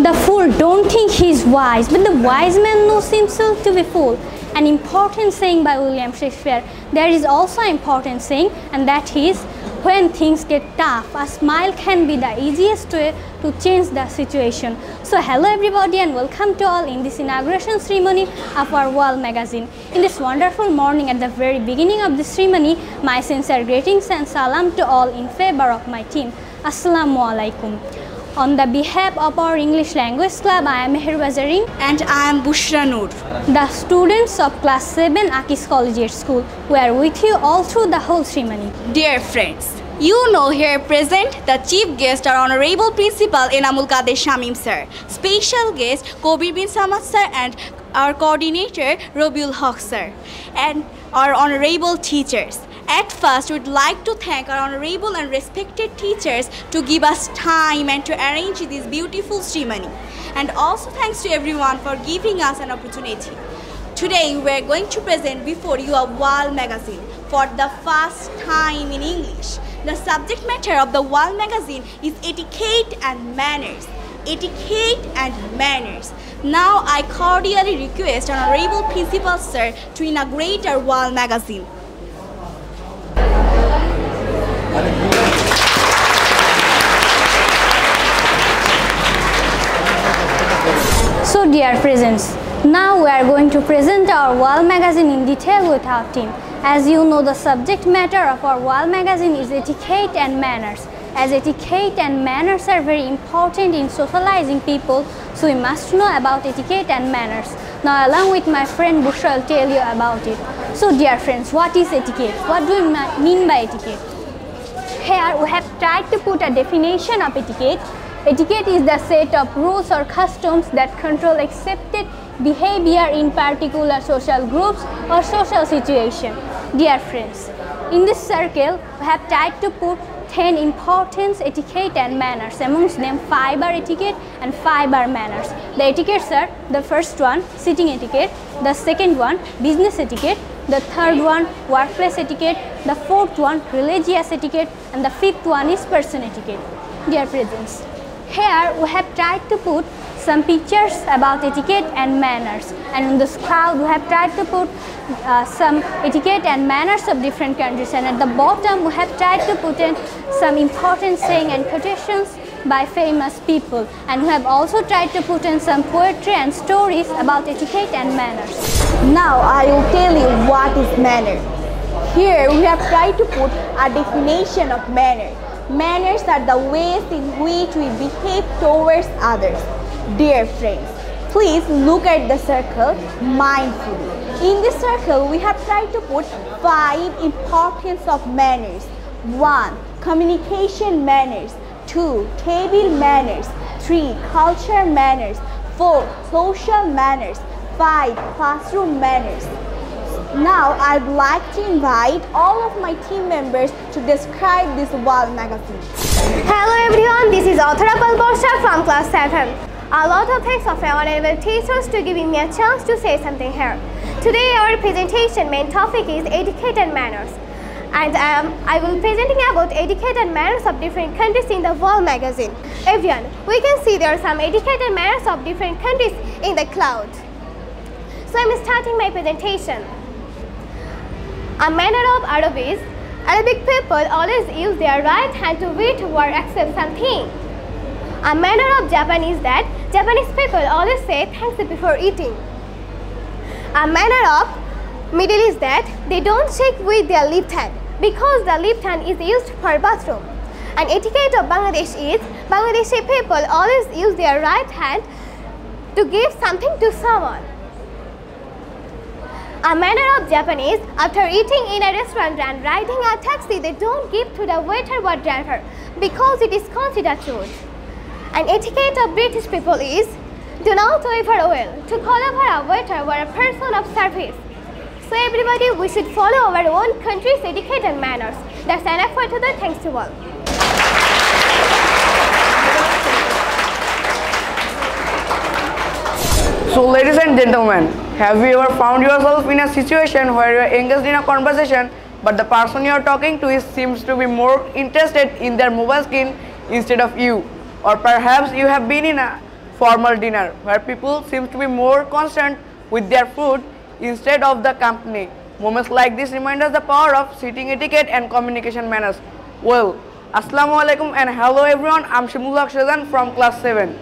The fool don't think he is wise, but the wise man knows himself to be fool. An important saying by William Shakespeare. There is also an important saying, and that is, when things get tough, a smile can be the easiest way to change the situation. So hello everybody and welcome to all in this inauguration ceremony of our wall magazine. In this wonderful morning at the very beginning of the ceremony, my sincere greetings and salam to all in favor of my team. Assalamu alaikum. On the behalf of our English language club, I am Meher Zareen and I am Bushra Noor. The students of class 7 A.C.S Collegiate School were with you all through the whole ceremony. Dear friends, you know here present the chief guest, our honorable principal Enamul Kader Shamim sir, special guest Kobir bin Samad sir, and our coordinator Robiul Haq sir, and our honorable teachers. At first, we would like to thank our honorable and respected teachers to give us time and to arrange this beautiful ceremony. And also thanks to everyone for giving us an opportunity. Today, we are going to present before you a wall magazine for the first time in English. The subject matter of the wall magazine is etiquette and manners. Etiquette and manners. Now, I cordially request our honorable principal sir to inaugurate our wall magazine. So dear friends, now we are going to present our wall magazine in detail with our team. As you know, the subject matter of our wall magazine is etiquette and manners. As etiquette and manners are very important in socializing people, so we must know about etiquette and manners. Now along with my friend Bushra, I'll tell you about it. So dear friends, what is etiquette? What do we mean by etiquette? Here we have tried to put a definition of etiquette. Etiquette is the set of rules or customs that control accepted behavior in particular social groups or social situations. Dear friends, in this circle, we have tried to put 10 important etiquette and manners, amongst them 5 are etiquette and 5 are manners. The etiquettes are: the first one, sitting etiquette; the second one, business etiquette; the third one, workplace etiquette; the fourth one, religious etiquette; and the fifth one is person etiquette. Dear friends, here we have tried to put some pictures about etiquette and manners, and in this crowd we have tried to put some etiquette and manners of different countries, and at the bottom we have tried to put in some important saying and quotations by famous people, and we have also tried to put in some poetry and stories about etiquette and manners. Now I will tell you what is manner. Here we have tried to put a definition of manner. Manners are the ways in which we behave towards others. Dear friends, please look at the circle mindfully. In this circle, we have tried to put 5 importance of manners. 1. Communication manners. 2. Table manners. 3. Culture manners. 4. Social manners. 5. Classroom manners. Now, I'd like to invite all of my team members to describe this wall magazine. Hello everyone, this is author Borsha from class 7. A lot of thanks of our honorable teachers to giving me a chance to say something here. Today our presentation main topic is etiquette and manners. And I will be presenting about etiquette and manners of different countries in the wall magazine. Everyone, we can see there are some etiquette and manners of different countries in the cloud. So I'm starting my presentation. A manner of Arabic people always use their right hand to eat or accept something. A manner of Japanese that Japanese people always say thanks before eating. A manner of Middle East that they don't shake with their left hand because the left hand is used for bathroom. An etiquette of Bangladesh is Bangladeshi people always use their right hand to give something to someone. A manner of Japanese, after eating in a restaurant and riding a taxi, they don't give to the waiter or driver because it is considered rude. An etiquette of British people is, do not wave well to call over a waiter or a person of service. So everybody, we should follow our own country's etiquette and manners. That's enough for today. Thanks to all. So ladies and gentlemen, have you ever found yourself in a situation where you are engaged in a conversation but the person you are talking to seems to be more interested in their mobile screen instead of you? Or perhaps you have been in a formal dinner, where people seem to be more concerned with their food instead of the company. Moments like this remind us the power of sitting etiquette and communication manners. Well, Assalamu alaikum and hello everyone, I'm Shimullah Shazan from class 7.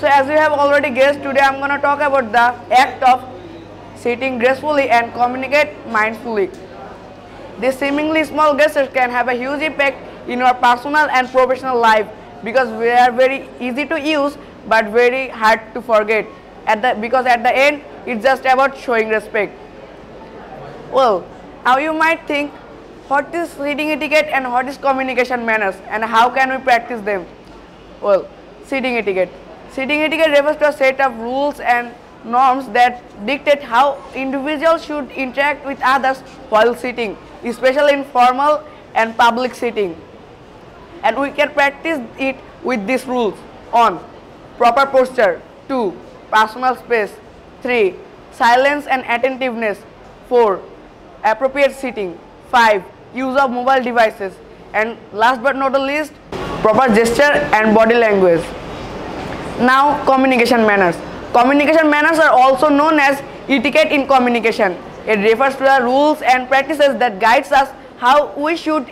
So as you have already guessed, today I'm going to talk about the act of sitting gracefully and communicate mindfully. These seemingly small gestures can have a huge impact in our personal and professional life because they are very easy to use but very hard to forget. Because at the end, it's just about showing respect. Well, now you might think, what is sitting etiquette and what is communication manners and how can we practice them? Well, sitting etiquette. Sitting etiquette refers to a set of rules and norms that dictate how individuals should interact with others while sitting, especially in formal and public sitting. And we can practice it with these rules on proper posture, 2. Personal space, 3. Silence and attentiveness, 4. Appropriate sitting, 5. Use of mobile devices, and last but not the least, proper gesture and body language. Now, communication manners. Communication manners are also known as etiquette in communication. It refers to the rules and practices that guides us how we should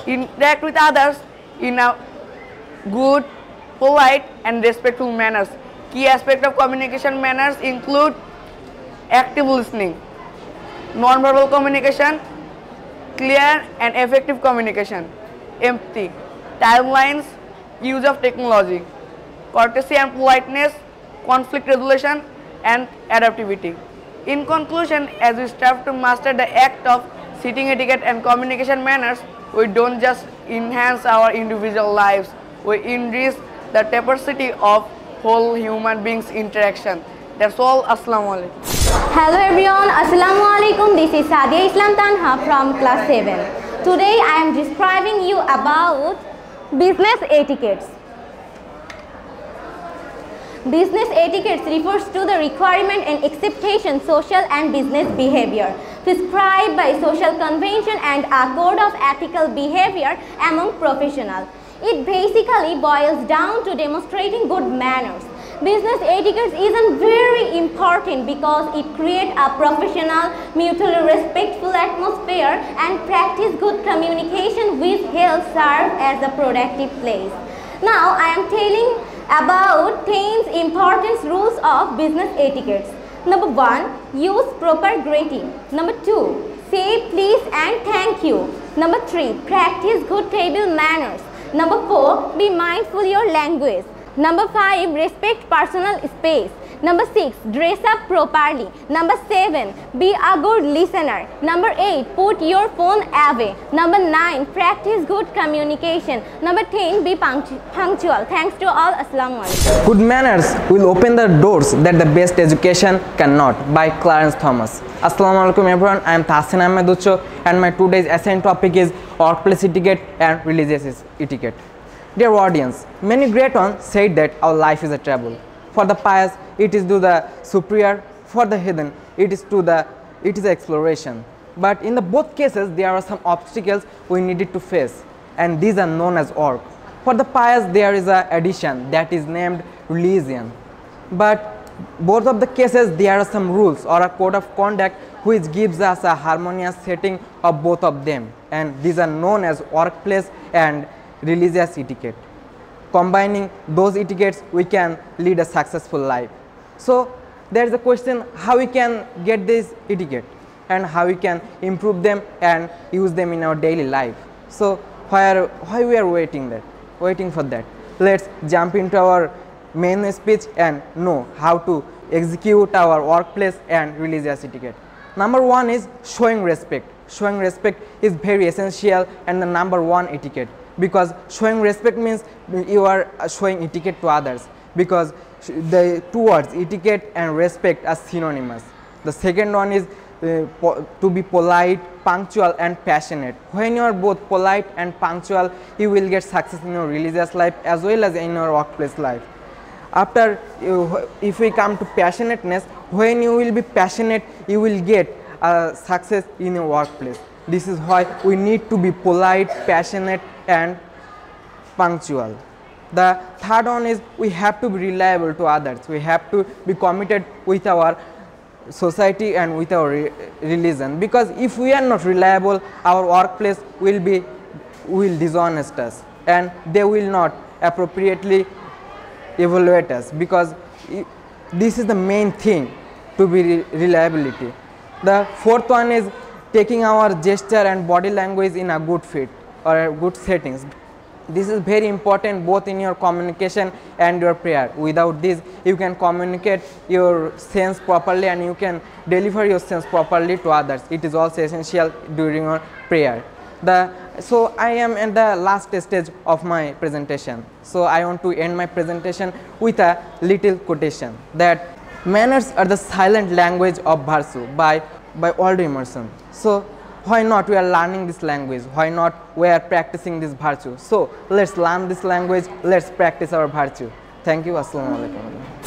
interact with others in a good, polite and respectful manners. Key aspects of communication manners include active listening, non-verbal communication, clear and effective communication, empathy, timelines, use of technology, courtesy and politeness, conflict resolution and adaptivity. In conclusion, as we strive to master the act of sitting etiquette and communication manners, we don't just enhance our individual lives, we enrich the diversity of whole human beings' interaction. That's all. Assalamu alaikum. Hello everyone, Assalamu alaikum. This is Sadia Islam Tanha from class 7. Today I am describing you about business etiquettes. Business etiquettes refers to the requirement and acceptation social and business behavior prescribed by social convention and a code of ethical behavior among professionals. It basically boils down to demonstrating good manners. Business etiquette is very important because it creates a professional, mutually respectful atmosphere and practice good communication which helps serve as a productive place. Now I am telling about 10 important rules of business etiquette. Number 1, use proper greeting. Number 2, say please and thank you. Number 3, practice good table manners. Number 4, be mindful your language. Number 5, respect personal space. Number 6, dress up properly. Number 7, be a good listener. Number 8, put your phone away. Number 9, practice good communication. Number 10, be punctual. Thanks to all. Assalamu alaikum. Good manners will open the doors that the best education cannot, by Clarence Thomas. Assalamu alaikum everyone, I am Tahsin Ahmed Ucho and my today's assigned topic is workplace etiquette and religious etiquette. Dear audience, many great ones said that our life is a travel. For the pious, it is to the superior. For the hidden, it is exploration. But in the both cases, there are some obstacles we needed to face, and these are known as work. For the pious, there is an addition that is named religion. But both of the cases, there are some rules or a code of conduct which gives us a harmonious setting of both of them, and these are known as workplace and religious etiquette. Combining those etiquettes, we can lead a successful life. So there is a question how we can get this etiquette and how we can improve them and use them in our daily life. So why we are waiting for that? Let's jump into our main speech and know how to execute our workplace and religious etiquette. Number 1 is showing respect. Showing respect is very essential and the number 1 etiquette, because showing respect means you are showing etiquette to others, because the two words etiquette and respect are synonymous. The second one is to be polite, punctual and passionate. When you are both polite and punctual, you will get success in your religious life as well as in your workplace life. After, if we come to passionateness, when you will be passionate, you will get success in your workplace. This is why we need to be polite, passionate and punctual. The third one is we have to be reliable to others. We have to be committed with our society and with our religion, because if we are not reliable, our workplace will dishonest us and they will not appropriately evaluate us, because this is the main thing to be reliability. The fourth one is taking our gesture and body language in a good fit or a good settings. This is very important both in your communication and your prayer. Without this, you can communicate your sense properly and you can deliver your sense properly to others. It is also essential during your prayer. So I am at the last stage of my presentation. So I want to end my presentation with a little quotation that manners are the silent language of virtue by Aldo Emerson. So why not we are learning this language? Why not we are practicing this virtue? So let's learn this language, let's practice our virtue. Thank you. Assalamu alaikum.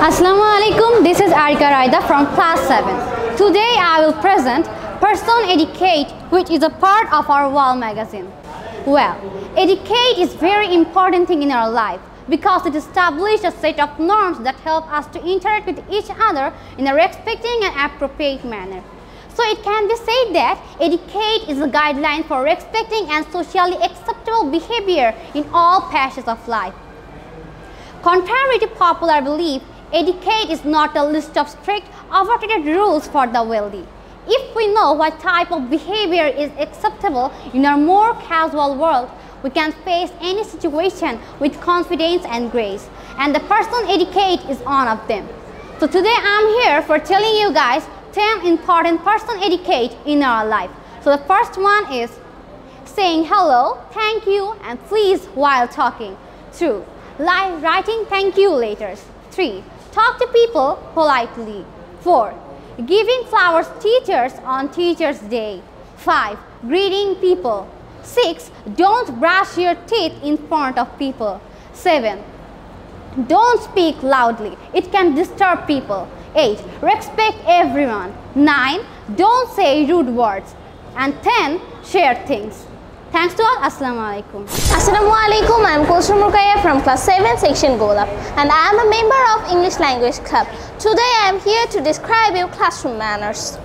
Assalamu alaikum. This is Arika Raida from class 7. Today I will present Person Etiquette, which is a part of our wall magazine. Well, etiquette is very important thing in our life because it establishes a set of norms that help us to interact with each other in a respecting and appropriate manner. So it can be said that etiquette is a guideline for respecting and socially acceptable behavior in all passages of life. Contrary to popular belief, etiquette is not a list of strict, overrated rules for the wealthy. If we know what type of behavior is acceptable in our more casual world, we can face any situation with confidence and grace. And the person etiquette is one of them. So today I'm here for telling you guys 10 important person etiquette in our life. So the first one is saying hello, thank you, and please while talking. 2. Writing thank you letters. 3. Talk to people politely. 4. Giving flowers to teachers on Teachers' Day. 5. Greeting people. 6. Don't brush your teeth in front of people. 7. Don't speak loudly. It can disturb people. 8. Respect everyone. 9. Don't say rude words. And 10. Share things. Thanks to all. Assalamu alaikum. Assalamu alaikum. I am Kulsum Rukaya from class 7 section Golap, and I am a member of English Language Club. Today I am here to describe you classroom manners.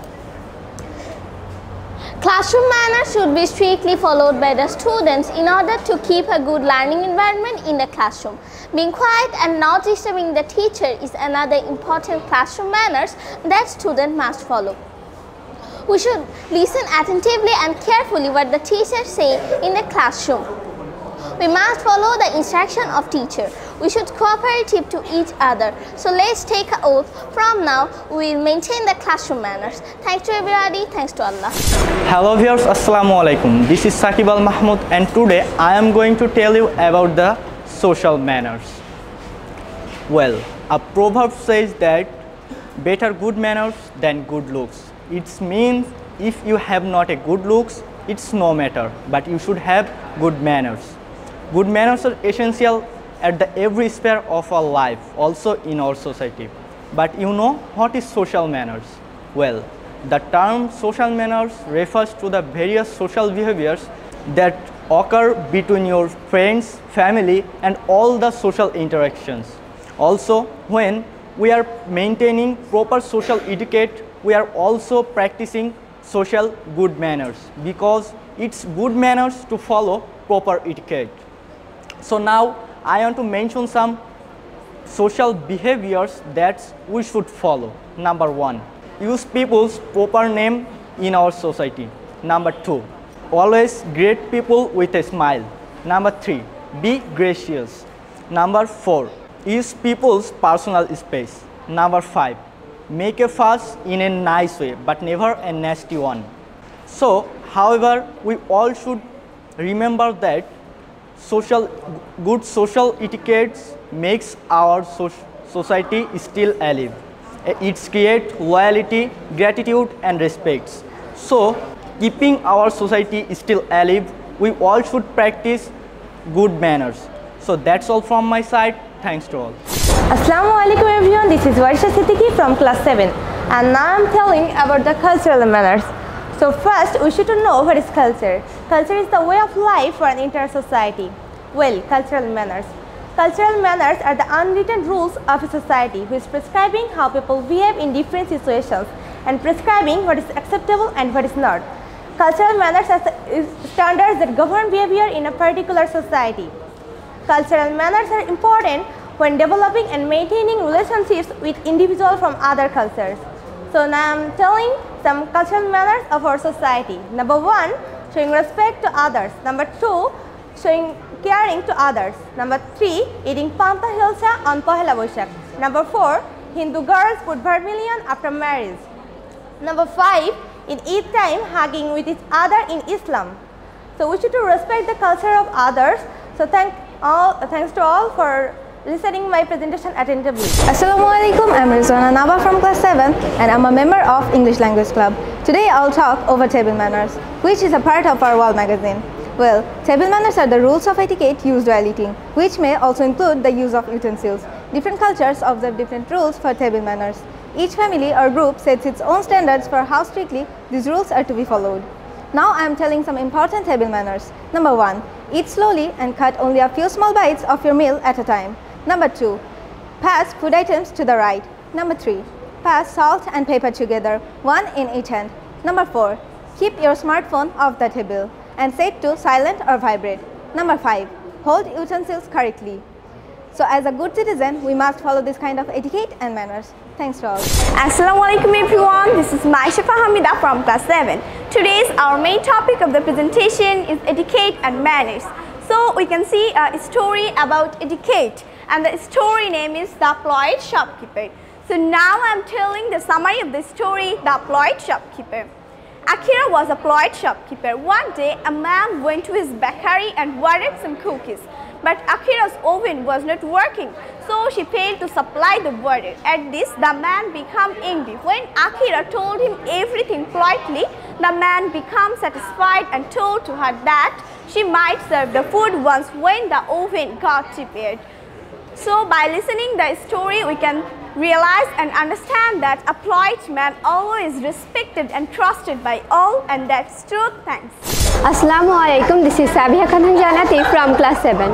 Classroom manners should be strictly followed by the students in order to keep a good learning environment in the classroom. Being quiet and not disturbing the teacher is another important classroom manners that students must follow. We should listen attentively and carefully what the teachers say in the classroom. We must follow the instruction of teacher. We should cooperate to each other. So let's take an oath. From now, we will maintain the classroom manners. Thanks to everybody. Thanks to Allah. Hello viewers, Assalamu alaikum. This is Saqib Al Mahmoud, and today I am going to tell you about the social manners. Well, a proverb says that better good manners than good looks. It means if you have not a good looks, it's no matter, but you should have good manners. Good manners are essential at every sphere of our life, also in our society. But you know what is social manners? Well, the term social manners refers to the various social behaviors that occur between your friends, family, and all the social interactions. Also, when we are maintaining proper social etiquette, we are also practicing social good manners, because it's good manners to follow proper etiquette. So now I want to mention some social behaviors that we should follow. Number 1, use people's proper name in our society. Number 2, always greet people with a smile. Number 3, be gracious. Number 4, use people's personal space. Number 5, make a fuss in a nice way, but never a nasty one. So, however, we all should remember that good social etiquette makes our society still alive. It creates loyalty, gratitude, and respect. So, keeping our society still alive, we all should practice good manners. So that's all from my side. Thanks to all. Assalamu alaikum everyone, this is Warisha Siddiqui from class 7, and now I am telling about the cultural manners. So first we should know what is culture. Culture is the way of life for an entire society. Well, cultural manners. cultural manners are the unwritten rules of a society which prescribing how people behave in different situations and prescribing what is acceptable and what is not. Cultural manners are standards that govern behavior in a particular society. Cultural manners are important when developing and maintaining relationships with individuals from other cultures. So now I am telling some cultural manners of our society. Number 1, showing respect to others. Number 2, showing caring to others. Number 3, eating panta hilsa on Pohela Boishakh. Number 4, Hindu girls put vermilion after marriage. Number 5, in Eid time, hugging with each other in Islam. So we should respect the culture of others. So thanks to all for listening my presentation attentively. Assalamualaikum, I'm Rizwana Naba from class 7 and I'm a member of English Language Club. Today I'll talk over table manners, which is a part of our wall magazine. Well, table manners are the rules of etiquette used while eating, which may also include the use of utensils. Different cultures observe different rules for table manners. Each family or group sets its own standards for how strictly these rules are to be followed. Now I am telling some important table manners. Number 1, eat slowly and cut only a few small bites of your meal at a time. Number 2, pass food items to the right. Number 3, pass salt and pepper together, one in each hand. Number 4, keep your smartphone off the table and set to silent or vibrate. Number 5, hold utensils correctly. So as a good citizen, we must follow this kind of etiquette and manners. Thanks to all. Assalamualaikum everyone, this is Maishafa Hamida from class 7. Today's our main topic of the presentation is etiquette and manners. So we can see a story about etiquette. And the story name is The Polite Shopkeeper. So now I am telling the summary of the story, The Polite Shopkeeper. Akira was a polite shopkeeper. One day, a man went to his bakery and ordered some cookies. But Akira's oven was not working, so she failed to supply the order. At this, the man became angry. When Akira told him everything politely, the man became satisfied and told to her that she might serve the food once when the oven got repaired. So by listening the story, we can realize and understand that a polite man always respected and trusted by all, and that's true. Thanks. Assalamualaikum, this is Sabiha Khanjanati from class 7.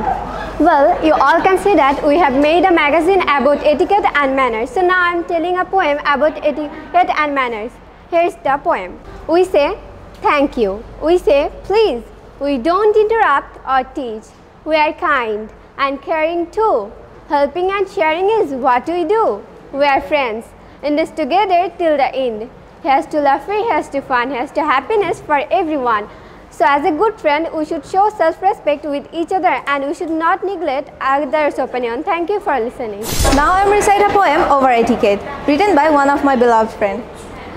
Well, you all can see that we have made a magazine about etiquette and manners. So now I am telling a poem about etiquette and manners. Here's the poem. We say thank you. We say please. We don't interrupt or teach. We are kind and caring too. Helping and sharing is what we do. We are friends, in this together till the end. Here's to laughter, here's to fun, here's to happiness for everyone. So as a good friend, we should show self-respect with each other and we should not neglect others' opinion. Thank you for listening. Now I am recite a poem over etiquette, written by one of my beloved friends.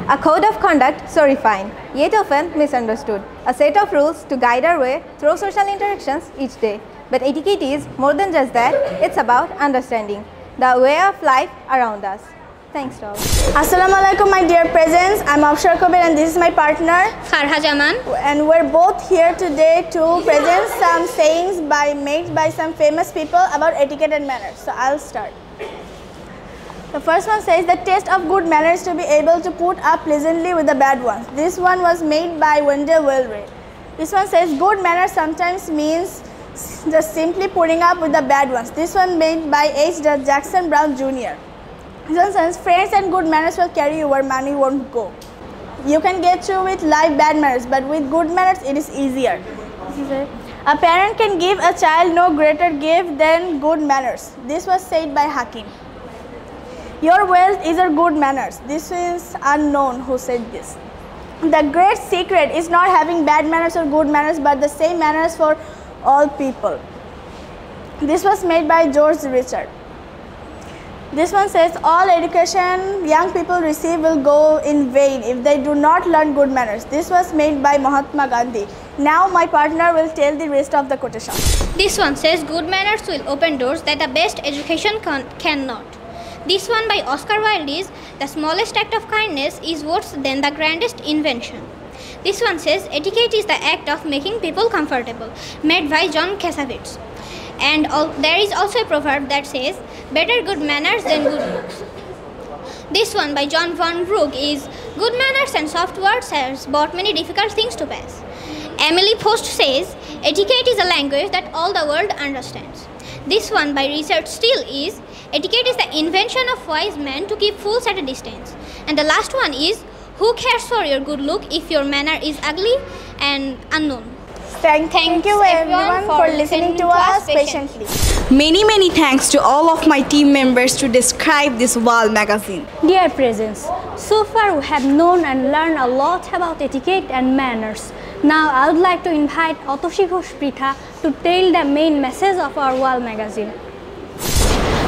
A code of conduct so refined, yet often misunderstood. A set of rules to guide our way through social interactions each day. But etiquette is more than just that, it's about understanding the way of life around us. Thanks to all. Assalamualaikum my dear presents. I'm Afshar Kabir and this is my partner Farha Jaman. And we're both here today to present some sayings made by some famous people about etiquette and manners. So I'll start. The first one says the test of good manners to be able to put up pleasantly with the bad ones. This one was made by Wendell Willard. This one says good manners sometimes means just simply putting up with the bad ones. This one made by H. Jackson Brown Jr. This one says friends and good manners will carry you where money won't go. You can get through with life bad manners, but with good manners it is easier. A parent can give a child no greater gift than good manners. This was said by Hakim. Your wealth is your good manners. This is unknown who said this. The great secret is not having bad manners or good manners, but the same manners for all people. This was made by George Richard. This one says all education young people receive will go in vain if they do not learn good manners. This was made by Mahatma Gandhi. Now my partner will tell the rest of the quotation. This one says good manners will open doors that the best education cannot. This one by Oscar Wilde is the smallest act of kindness is worse than the grandest invention. This one says etiquette is the act of making people comfortable, made by John Cassavetes. And there is also a proverb that says better good manners than good looks. This one by John Van Brugge is good manners and soft words has brought many difficult things to pass. Emily Post says etiquette is a language that all the world understands. This one by Richard Steele is etiquette is the invention of wise men to keep fools at a distance. And the last one is who cares for your good look if your manner is ugly and unknown. Thank you everyone for listening to us patiently. Many thanks to all of my team members to describe this wall magazine. Dear presents, so far we have known and learned a lot about etiquette and manners. Now I would like to invite Atoshi Ghosh Pritha to tell the main message of our wall magazine.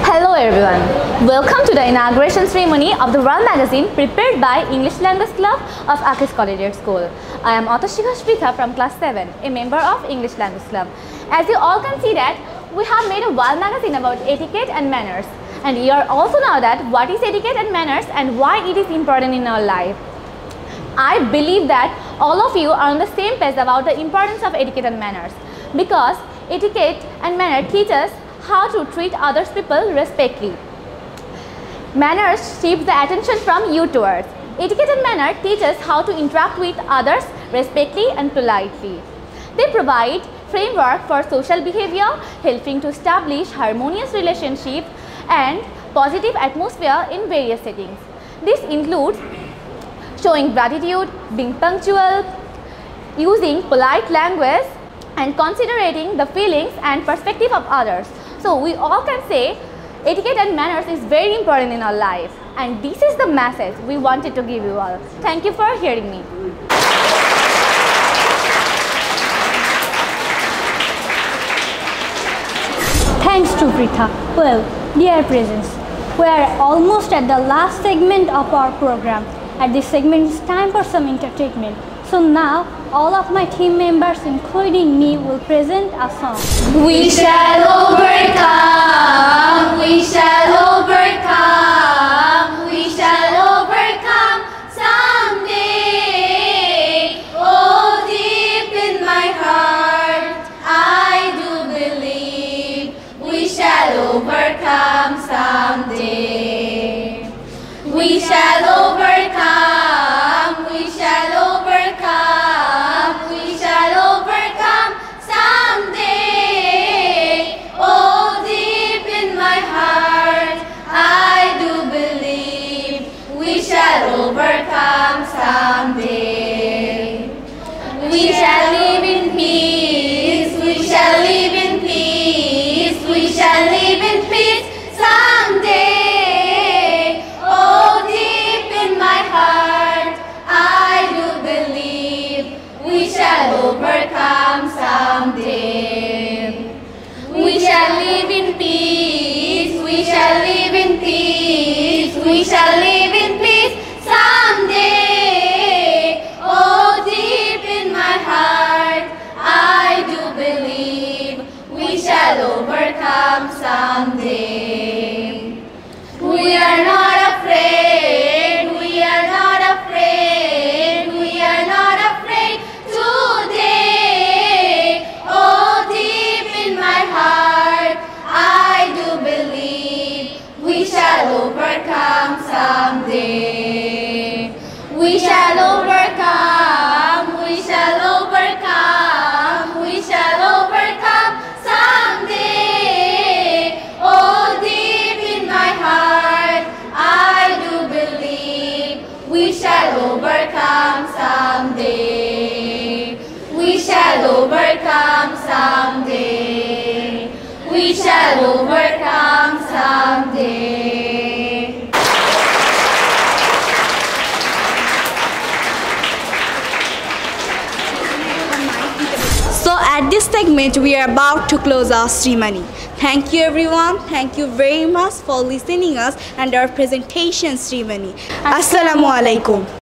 Hello everyone, welcome to the inauguration ceremony of the World Magazine prepared by English Language Club of A.C.S Collegiate School. I am Atoshi Ghosh Pritha from class 7, a member of English Language Club. As you all can see that, we have made a World Magazine about etiquette and manners. And you are also know that what is etiquette and manners and why it is important in our life. I believe that all of you are on the same page about the importance of etiquette and manners, because etiquette and manner teach us how to treat other people respectfully. Manners shift the attention from you towards. Etiquette and manner teach us how to interact with others respectfully and politely. They provide framework for social behavior, helping to establish harmonious relationships and positive atmosphere in various settings. This includes showing gratitude, being punctual, using polite language, and considering the feelings and perspective of others. So we all can say etiquette and manners is very important in our life, and this is the message we wanted to give you all. Thank you for hearing me. Thanks to Pritha. Well, dear presents, we are almost at the last segment of our program. At this segment, it's time for some entertainment. So now, all of my team members, including me, will present a song. We shall overcome, we shall overcome, we shall overcome someday. Oh, deep in my heart, I do believe we shall overcome someday. We shall overcome, we shall overcome, we shall overcome someday. Oh, deep in my heart, I do believe we shall overcome someday. We shall live in peace, we shall live in peace, we shall live in peace someday. Oh, deep in my heart, I do believe we shall overcome someday. We shall live in peace, we shall live in peace, we shall live in peace someday. Oh, deep in my heart, I do believe we shall overcome someday. We are not afraid, we are not afraid, we are not afraid today. Oh, deep in my heart, I do believe we shall overcome someday. We shall overcome, we shall overcome, we shall overcome someday. Oh, deep in my heart, I do believe we shall overcome someday. We shall overcome someday. We shall overcome someday. So at this segment, we are about to close our ceremony. Thank you everyone. Thank you very much for listening us and our presentation ceremony. Assalamu alaikum.